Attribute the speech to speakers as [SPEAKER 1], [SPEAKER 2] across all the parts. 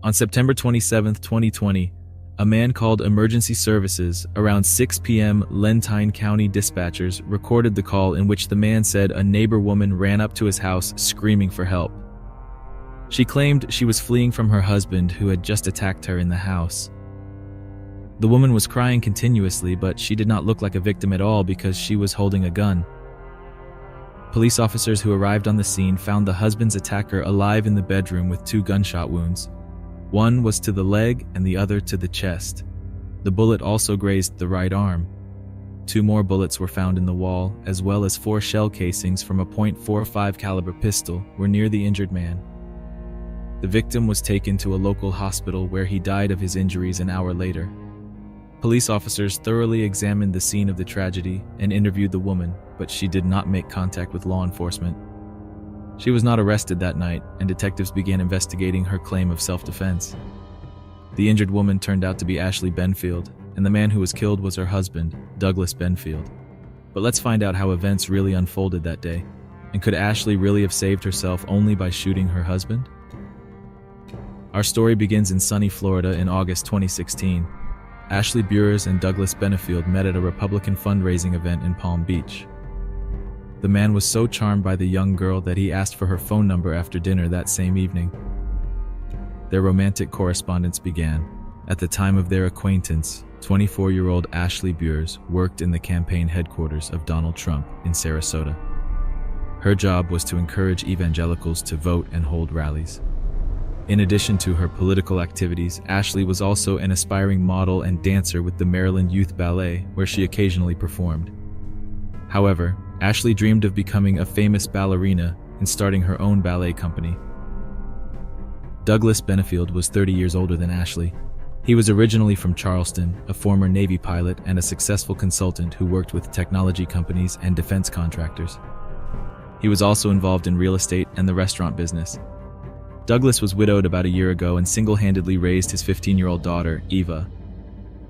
[SPEAKER 1] On September 27, 2020, a man called emergency services around 6 p.m. Lentine County dispatchers recorded the call in which the man said a neighbor woman ran up to his house screaming for help. She claimed she was fleeing from her husband who had just attacked her in the house. The woman was crying continuously, but she did not look like a victim at all because she was holding a gun. Police officers who arrived on the scene found the husband's attacker alive in the bedroom with 2 gunshot wounds. One was to the leg and the other to the chest. The bullet also grazed the right arm. 2 more bullets were found in the wall, as well as 4 shell casings from a .45 caliber pistol were near the injured man. The victim was taken to a local hospital where he died of his injuries an hour later. Police officers thoroughly examined the scene of the tragedy and interviewed the woman, but she did not make contact with law enforcement. She was not arrested that night, and detectives began investigating her claim of self-defense. The injured woman turned out to be Ashley Benfield, and the man who was killed was her husband, Douglas Benfield. But let's find out how events really unfolded that day. And could Ashley really have saved herself only by shooting her husband? Our story begins in sunny Florida in August 2016. Ashley Bures and Douglas Benfield met at a Republican fundraising event in Palm Beach. The man was so charmed by the young girl that he asked for her phone number after dinner that same evening. Their romantic correspondence began. At the time of their acquaintance, 24-year-old Ashley Bures worked in the campaign headquarters of Donald Trump in Sarasota. Her job was to encourage evangelicals to vote and hold rallies. In addition to her political activities, Ashley was also an aspiring model and dancer with the Maryland Youth Ballet, where she occasionally performed. However, Ashley dreamed of becoming a famous ballerina and starting her own ballet company. Douglas Benfield was 30 years older than Ashley. He was originally from Charleston, a former Navy pilot and a successful consultant who worked with technology companies and defense contractors. He was also involved in real estate and the restaurant business. Douglas was widowed about a year ago and single-handedly raised his 15-year-old daughter, Eva.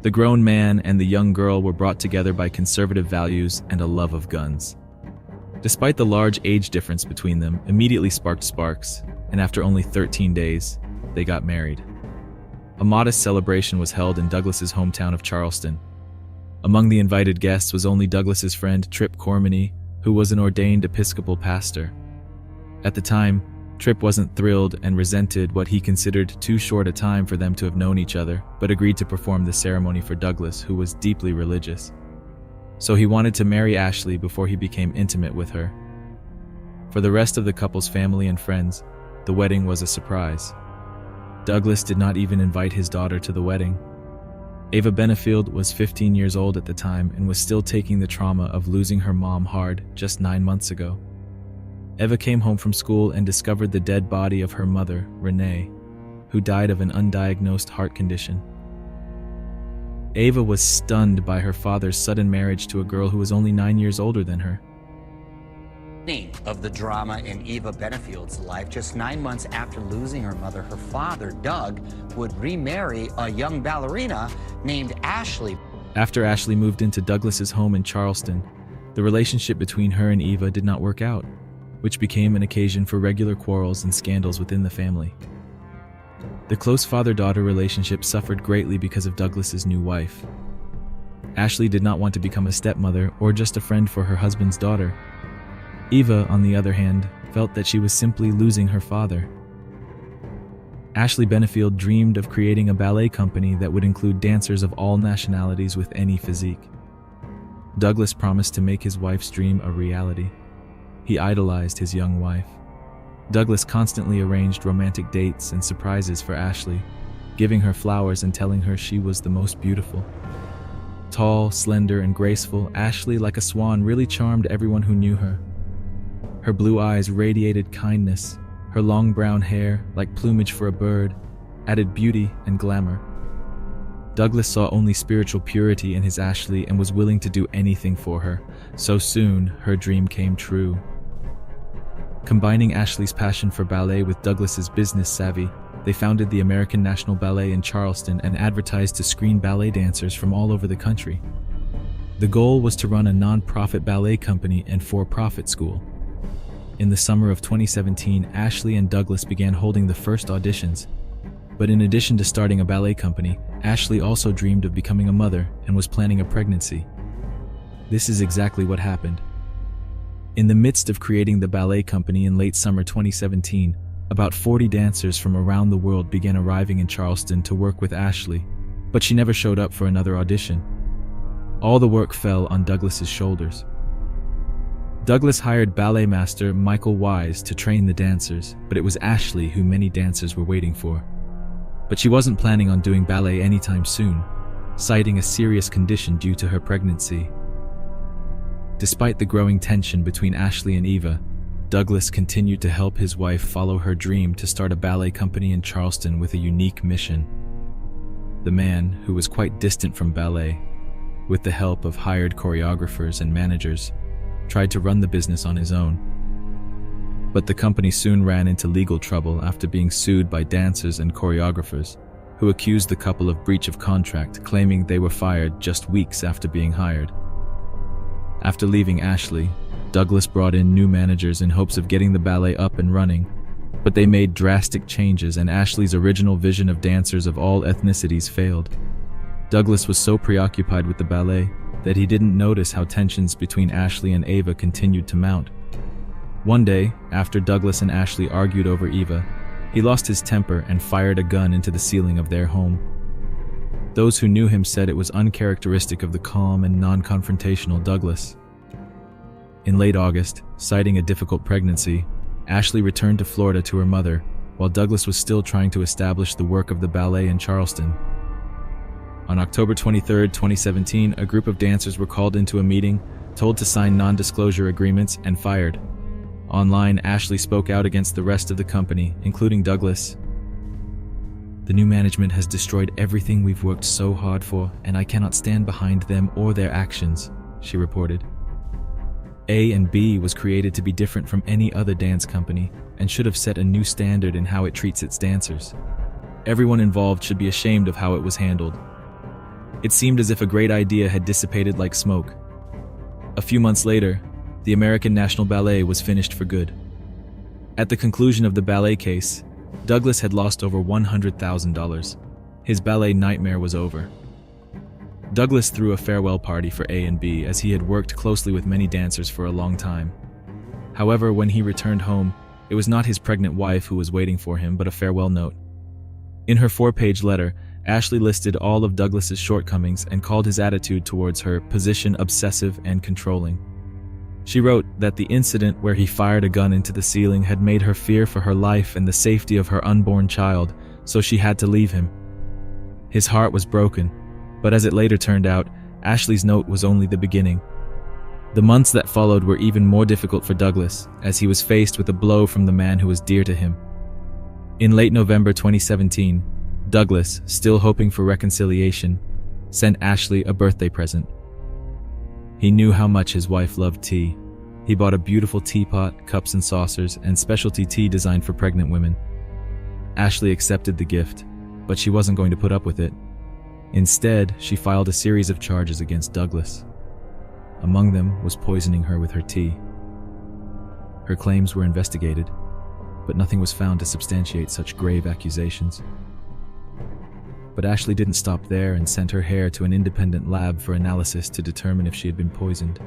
[SPEAKER 1] The grown man and the young girl were brought together by conservative values and a love of guns. Despite the large age difference between them, immediately sparked sparks, and after only 13 days, they got married. A modest celebration was held in Douglas's hometown of Charleston. Among the invited guests was only Douglas's friend Trip Cormany, who was an ordained Episcopal pastor. At the time, Trip wasn't thrilled and resented what he considered too short a time for them to have known each other, but agreed to perform the ceremony for Douglas, who was deeply religious. So he wanted to marry Ashley before he became intimate with her. For the rest of the couple's family and friends, the wedding was a surprise. Douglas did not even invite his daughter to the wedding. Ava Benfield was 15 years old at the time and was still taking the trauma of losing her mom hard just 9 months ago. Eva came home from school and discovered the dead body of her mother, Renee, who died of an undiagnosed heart condition. Ava was stunned by her father's sudden marriage to a girl who was only 9 years older than her.
[SPEAKER 2] Of the drama in Eva Benfield's life, just 9 months after losing her mother, her father, Doug, would remarry a young ballerina named Ashley.
[SPEAKER 1] After Ashley moved into Douglas's home in Charleston, the relationship between her and Eva did not work out, which became an occasion for regular quarrels and scandals within the family. The close father-daughter relationship suffered greatly because of Douglas's new wife. Ashley did not want to become a stepmother or just a friend for her husband's daughter. Eva, on the other hand, felt that she was simply losing her father. Ashley Benfield dreamed of creating a ballet company that would include dancers of all nationalities with any physique. Douglas promised to make his wife's dream a reality. He idolized his young wife. Douglas constantly arranged romantic dates and surprises for Ashley, giving her flowers and telling her she was the most beautiful. Tall, slender, and graceful, Ashley, like a swan, really charmed everyone who knew her. Her blue eyes radiated kindness. Her long brown hair, like plumage for a bird, added beauty and glamour. Douglas saw only spiritual purity in his Ashley and was willing to do anything for her. So soon, her dream came true. Combining Ashley's passion for ballet with Douglas's business savvy, they founded the American National Ballet in Charleston and advertised to screen ballet dancers from all over the country. The goal was to run a non-profit ballet company and for-profit school. In the summer of 2017, Ashley and Douglas began holding the first auditions, But in addition to starting a ballet company, Ashley also dreamed of becoming a mother and was planning a pregnancy. This is exactly what happened. In the midst of creating the ballet company in late summer 2017, about 40 dancers from around the world began arriving in Charleston to work with Ashley, but she never showed up for another audition. All the work fell on Douglas's shoulders. Douglas hired ballet master Michael Wise to train the dancers, but it was Ashley who many dancers were waiting for. But she wasn't planning on doing ballet anytime soon, citing a serious condition due to her pregnancy. Despite the growing tension between Ashley and Eva, Douglas continued to help his wife follow her dream to start a ballet company in Charleston with a unique mission. The man, who was quite distant from ballet, with the help of hired choreographers and managers, tried to run the business on his own. But the company soon ran into legal trouble after being sued by dancers and choreographers, who accused the couple of breach of contract, claiming they were fired just weeks after being hired. After leaving Ashley, Douglas brought in new managers in hopes of getting the ballet up and running, but they made drastic changes and Ashley's original vision of dancers of all ethnicities failed. Douglas was so preoccupied with the ballet that he didn't notice how tensions between Ashley and Eva continued to mount. One day, after Douglas and Ashley argued over Eva, he lost his temper and fired a gun into the ceiling of their home. Those who knew him said it was uncharacteristic of the calm and non-confrontational Douglas. In late August, citing a difficult pregnancy, Ashley returned to Florida to her mother, while Douglas was still trying to establish the work of the ballet in Charleston. On October 23, 2017, a group of dancers were called into a meeting, told to sign non-disclosure agreements, and fired. Online, Ashley spoke out against the rest of the company, including Douglas. "The new management has destroyed everything we've worked so hard for, and I cannot stand behind them or their actions," she reported. A and B was created to be different from any other dance company and should have set a new standard in how it treats its dancers. Everyone involved should be ashamed of how it was handled. It seemed as if a great idea had dissipated like smoke. A few months later, the American National Ballet was finished for good. At the conclusion of the ballet case, Douglas had lost over $100,000. His ballet nightmare was over. Douglas threw a farewell party for A and B as he had worked closely with many dancers for a long time. However, when he returned home, it was not his pregnant wife who was waiting for him, but a farewell note. In her 4-page letter, Ashley listed all of Douglas's shortcomings and called his attitude towards her position obsessive and controlling. She wrote that the incident where he fired a gun into the ceiling had made her fear for her life and the safety of her unborn child, so she had to leave him. His heart was broken, but as it later turned out, Ashley's note was only the beginning. The months that followed were even more difficult for Douglas, as he was faced with a blow from the man who was dear to him. In late November 2017, Douglas, still hoping for reconciliation, sent Ashley a birthday present. He knew how much his wife loved tea. He bought a beautiful teapot, cups and saucers, and specialty tea designed for pregnant women. Ashley accepted the gift, but she wasn't going to put up with it. Instead, she filed a series of charges against Douglas. Among them was poisoning her with her tea. Her claims were investigated, but nothing was found to substantiate such grave accusations. But Ashley didn't stop there and sent her hair to an independent lab for analysis to determine if she had been poisoned.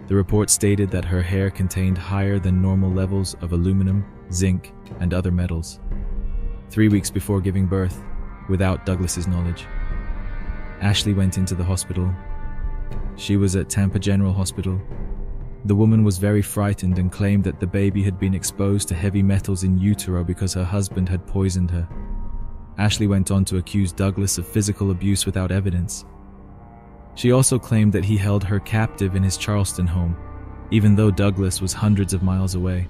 [SPEAKER 1] The report stated that her hair contained higher than normal levels of aluminum, zinc, and other metals. 3 weeks before giving birth, without Douglas's knowledge, Ashley went into the hospital. She was at Tampa General Hospital. The woman was very frightened and claimed that the baby had been exposed to heavy metals in utero because her husband had poisoned her. Ashley went on to accuse Douglas of physical abuse without evidence. She also claimed that he held her captive in his Charleston home, even though Douglas was hundreds of miles away.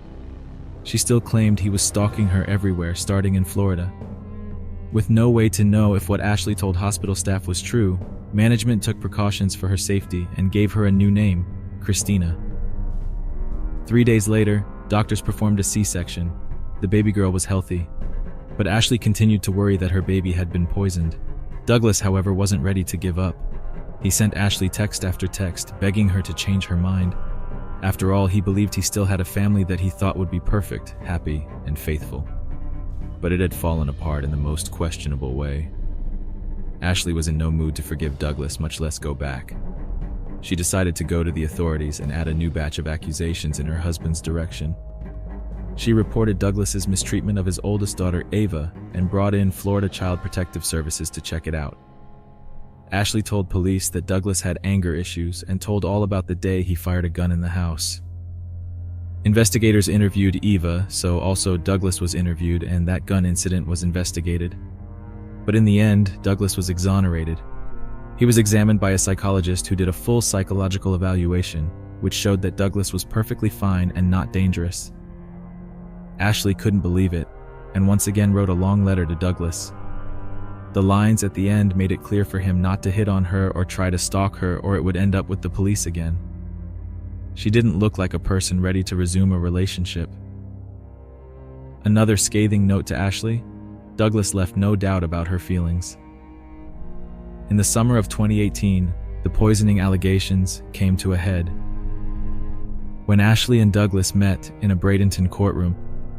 [SPEAKER 1] She still claimed he was stalking her everywhere, starting in Florida. With no way to know if what Ashley told hospital staff was true, management took precautions for her safety and gave her a new name, Christina. 3 days later, doctors performed a C-section. The baby girl was healthy, but Ashley continued to worry that her baby had been poisoned. Douglas, however, wasn't ready to give up. He sent Ashley text after text, begging her to change her mind. After all, he believed he still had a family that he thought would be perfect, happy, and faithful. but it had fallen apart in the most questionable way. Ashley was in no mood to forgive Douglas, much less go back. She decided to go to the authorities and add a new batch of accusations in her husband's direction. She reported Douglas's mistreatment of his oldest daughter, Ava, and brought in Florida Child Protective Services to check it out. Ashley told police that Douglas had anger issues and told all about the day he fired a gun in the house. Investigators interviewed Eva, so also Douglas was interviewed, and that gun incident was investigated. But in the end, Douglas was exonerated. He was examined by a psychologist who did a full psychological evaluation, which showed that Douglas was perfectly fine and not dangerous. Ashley couldn't believe it, and once again wrote a long letter to Douglas. The lines at the end made it clear for him not to hit on her or try to stalk her, or it would end up with the police again. She didn't look like a person ready to resume a relationship. Another scathing note to Ashley: Douglas left no doubt about her feelings. In the summer of 2018, the poisoning allegations came to a head. When Ashley and Douglas met in a Bradenton courtroom,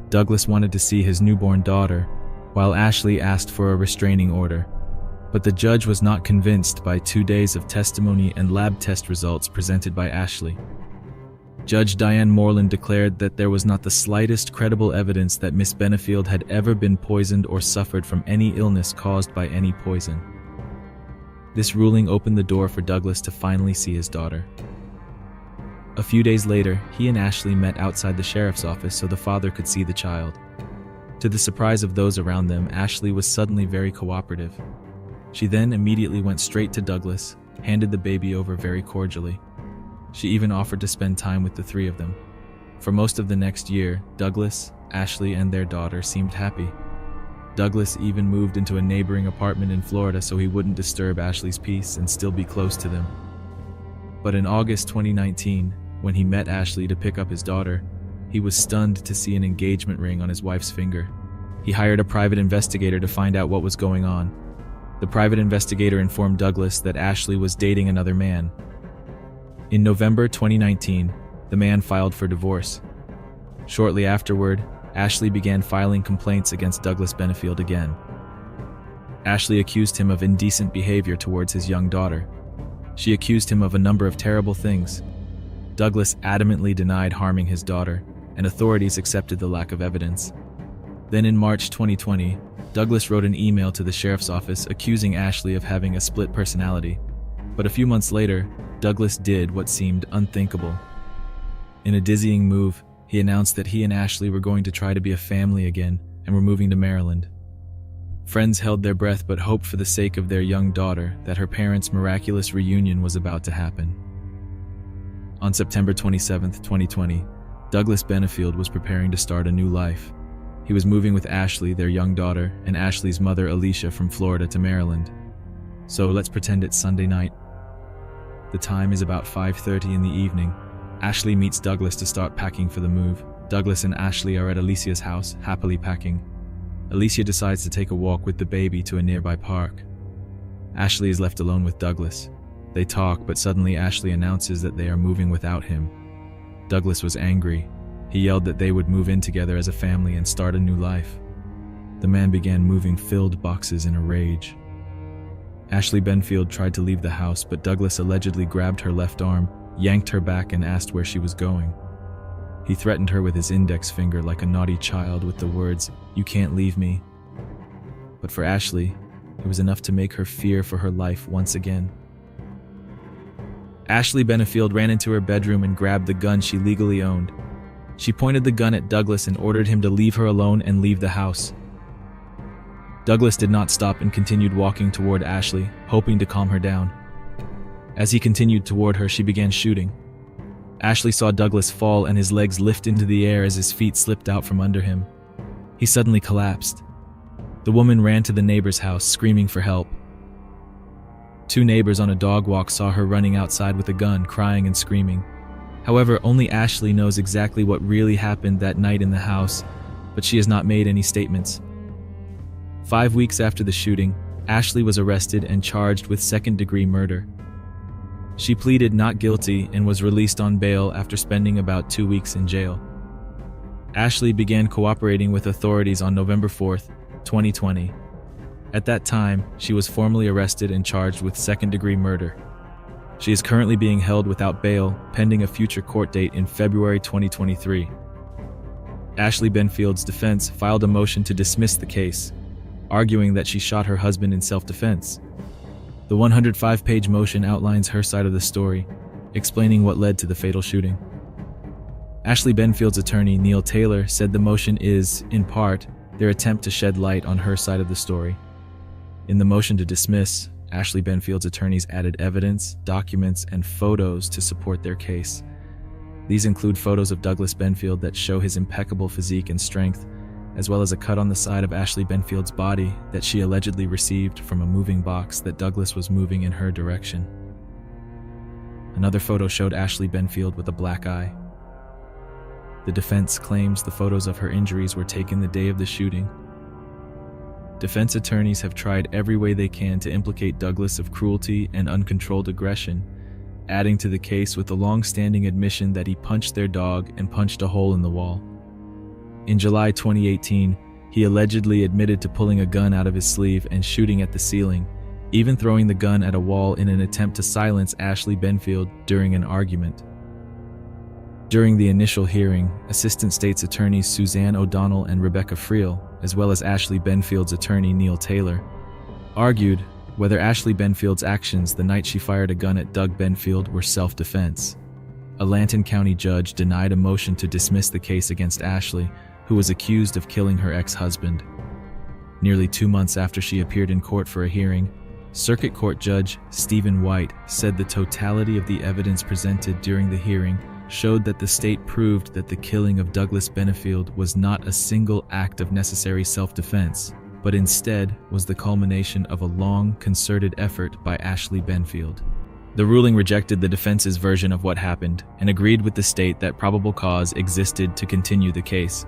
[SPEAKER 1] Douglas wanted to see his newborn daughter, while Ashley asked for a restraining order. But the judge was not convinced by 2 days of testimony and lab test results presented by Ashley. Judge Diane Moreland declared that there was not the slightest credible evidence that Miss Benefield had ever been poisoned or suffered from any illness caused by any poison. This ruling opened the door for Douglas to finally see his daughter. A few days later, he and Ashley met outside the sheriff's office so the father could see the child. To the surprise of those around them, Ashley was suddenly very cooperative. She then immediately went straight to Douglas, handed the baby over very cordially. She even offered to spend time with the three of them. For most of the next year, Douglas, Ashley, and their daughter seemed happy. Douglas even moved into a neighboring apartment in Florida so he wouldn't disturb Ashley's peace and still be close to them. But in August 2019, when he met Ashley to pick up his daughter, he was stunned to see an engagement ring on his wife's finger. He hired a private investigator to find out what was going on. The private investigator informed Douglas that Ashley was dating another man. In November 2019, the man filed for divorce. Shortly afterward, Ashley began filing complaints against Douglas Benefield again. Ashley accused him of indecent behavior towards his young daughter. She accused him of a number of terrible things. Douglas adamantly denied harming his daughter, and authorities accepted the lack of evidence. Then in March 2020, Douglas wrote an email to the sheriff's office accusing Ashley of having a split personality. But a few months later, Douglas did what seemed unthinkable. In a dizzying move, he announced that he and Ashley were going to try to be a family again and were moving to Maryland. Friends held their breath but hoped for the sake of their young daughter that her parents' miraculous reunion was about to happen. On September 27, 2020, Douglas Benefield was preparing to start a new life. He was moving with Ashley, their young daughter, and Ashley's mother, Alicia, from Florida to Maryland. So let's pretend it's Sunday night. The time is about 5:30 in the evening. Ashley meets Douglas to start packing for the move. Douglas and Ashley are at Alicia's house, happily packing. Alicia decides to take a walk with the baby to a nearby park. Ashley is left alone with Douglas. They talk, but suddenly Ashley announces that they are moving without him. Douglas was angry. He yelled that they would move in together as a family and start a new life. The man began moving filled boxes in a rage. Ashley Benefield tried to leave the house, but Douglas allegedly grabbed her left arm, yanked her back, and asked where she was going. He threatened her with his index finger like a naughty child with the words, "You can't leave me." But for Ashley, it was enough to make her fear for her life once again. Ashley Benefield ran into her bedroom and grabbed the gun she legally owned. She pointed the gun at Douglas and ordered him to leave her alone and leave the house. Douglas did not stop and continued walking toward Ashley, hoping to calm her down. As he continued toward her, she began shooting. Ashley saw Douglas fall and his legs lift into the air as his feet slipped out from under him. He suddenly collapsed. The woman ran to the neighbor's house, screaming for help. Two neighbors on a dog walk saw her running outside with a gun, crying and screaming. However, only Ashley knows exactly what really happened that night in the house, but she has not made any statements. 5 weeks after the shooting, Ashley was arrested and charged with second-degree murder. She pleaded not guilty and was released on bail after spending about 2 weeks in jail. Ashley began cooperating with authorities on November 4, 2020. At that time, she was formally arrested and charged with second-degree murder. She is currently being held without bail, pending a future court date in February 2023. Ashley Benfield's defense filed a motion to dismiss the case, arguing that she shot her husband in self-defense. The 105-page motion outlines her side of the story, explaining what led to the fatal shooting. Ashley Benfield's attorney, Neil Taylor, said the motion is, in part, their attempt to shed light on her side of the story. In the motion to dismiss, Ashley Benfield's attorneys added evidence, documents, and photos to support their case. These include photos of Douglas Benfield that show his impeccable physique and strength, as well as a cut on the side of Ashley Benfield's body that she allegedly received from a moving box that Douglas was moving in her direction. Another photo showed Ashley Benfield with a black eye. The defense claims the photos of her injuries were taken the day of the shooting. Defense attorneys have tried every way they can to implicate Douglas of cruelty and uncontrolled aggression, adding to the case with the long-standing admission that he punched their dog and punched a hole in the wall. In July 2018, he allegedly admitted to pulling a gun out of his sleeve and shooting at the ceiling, even throwing the gun at a wall in an attempt to silence Ashley Benfield during an argument. During the initial hearing, Assistant State's Attorneys Suzanne O'Donnell and Rebecca Friel, as well as Ashley Benfield's attorney Neil Taylor, argued whether Ashley Benfield's actions the night she fired a gun at Doug Benfield were self-defense. A Lanton County judge denied a motion to dismiss the case against Ashley, who was accused of killing her ex-husband. Nearly 2 months after she appeared in court for a hearing, Circuit Court Judge Stephen White said the totality of the evidence presented during the hearing showed that the state proved that the killing of Douglas Benfield was not a single act of necessary self-defense, but instead was the culmination of a long, concerted effort by Ashley Benfield. The ruling rejected the defense's version of what happened and agreed with the state that probable cause existed to continue the case.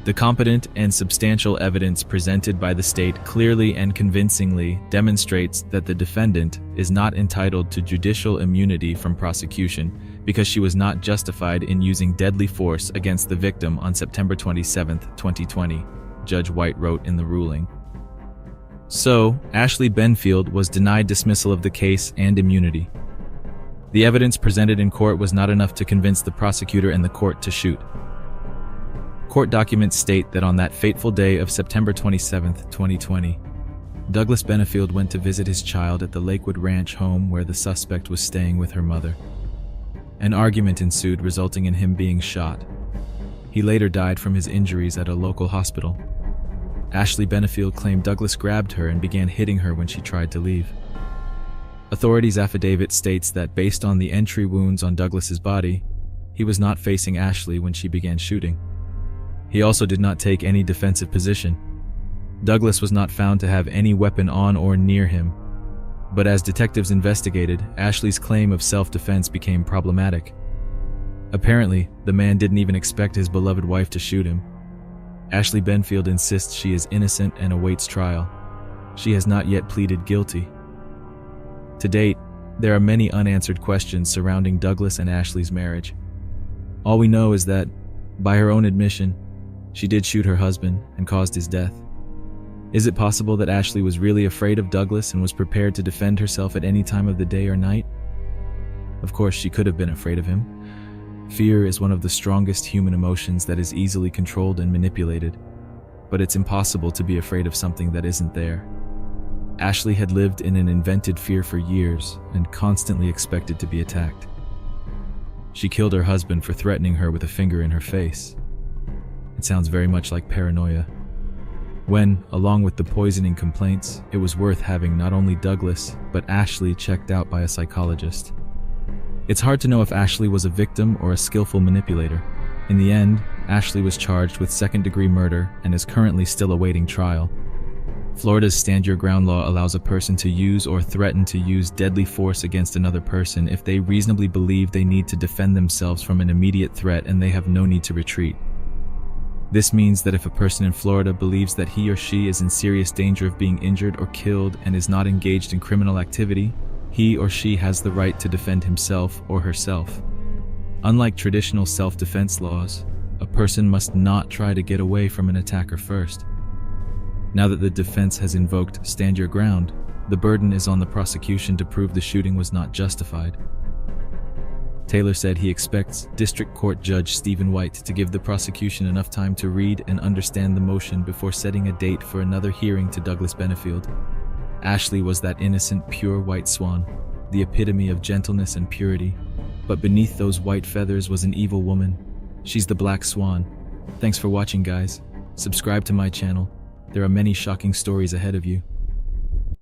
[SPEAKER 1] The competent and substantial evidence presented by the state clearly and convincingly demonstrates that the defendant is not entitled to judicial immunity from prosecution because she was not justified in using deadly force against the victim on September 27, 2020, Judge White wrote in the ruling. So, Ashley Benfield was denied dismissal of the case and immunity. The evidence presented in court was not enough to convince the prosecutor and the court to shoot. Court documents state that on that fateful day of September 27, 2020, Douglas Benfield went to visit his child at the Lakewood Ranch home where the suspect was staying with her mother. An argument ensued, resulting in him being shot. He later died from his injuries at a local hospital. Ashley Benfield claimed Douglas grabbed her and began hitting her when she tried to leave. Authorities' affidavit states that based on the entry wounds on Douglas's body, he was not facing Ashley when she began shooting. He also did not take any defensive position. Douglas was not found to have any weapon on or near him. But as detectives investigated, Ashley's claim of self-defense became problematic. Apparently, the man didn't even expect his beloved wife to shoot him. Ashley Benfield insists she is innocent and awaits trial. She has not yet pleaded guilty. To date, there are many unanswered questions surrounding Douglas and Ashley's marriage. All we know is that, by her own admission, she did shoot her husband and caused his death. Is it possible that Ashley was really afraid of Douglas and was prepared to defend herself at any time of the day or night? Of course, she could have been afraid of him. Fear is one of the strongest human emotions that is easily controlled and manipulated, but it's impossible to be afraid of something that isn't there. Ashley had lived in an invented fear for years and constantly expected to be attacked. She killed her husband for threatening her with a finger in her face. It sounds very much like paranoia. When, along with the poisoning complaints, it was worth having not only Douglas, but Ashley checked out by a psychologist. It's hard to know if Ashley was a victim or a skillful manipulator. In the end, Ashley was charged with second-degree murder and is currently still awaiting trial. Florida's Stand Your Ground law allows a person to use or threaten to use deadly force against another person if they reasonably believe they need to defend themselves from an immediate threat and they have no need to retreat. This means that if a person in Florida believes that he or she is in serious danger of being injured or killed and is not engaged in criminal activity, he or she has the right to defend himself or herself. Unlike traditional self-defense laws, a person must not try to get away from an attacker first. Now that the defense has invoked stand your ground, the burden is on the prosecution to prove the shooting was not justified. Taylor said he expects District Court Judge Stephen White to give the prosecution enough time to read and understand the motion before setting a date for another hearing to Douglas Benefield. Ashley was that innocent, pure white swan, the epitome of gentleness and purity. But beneath those white feathers was an evil woman. She's the Black Swan. Thanks for watching, guys. Subscribe to my channel. There are many shocking stories ahead of you.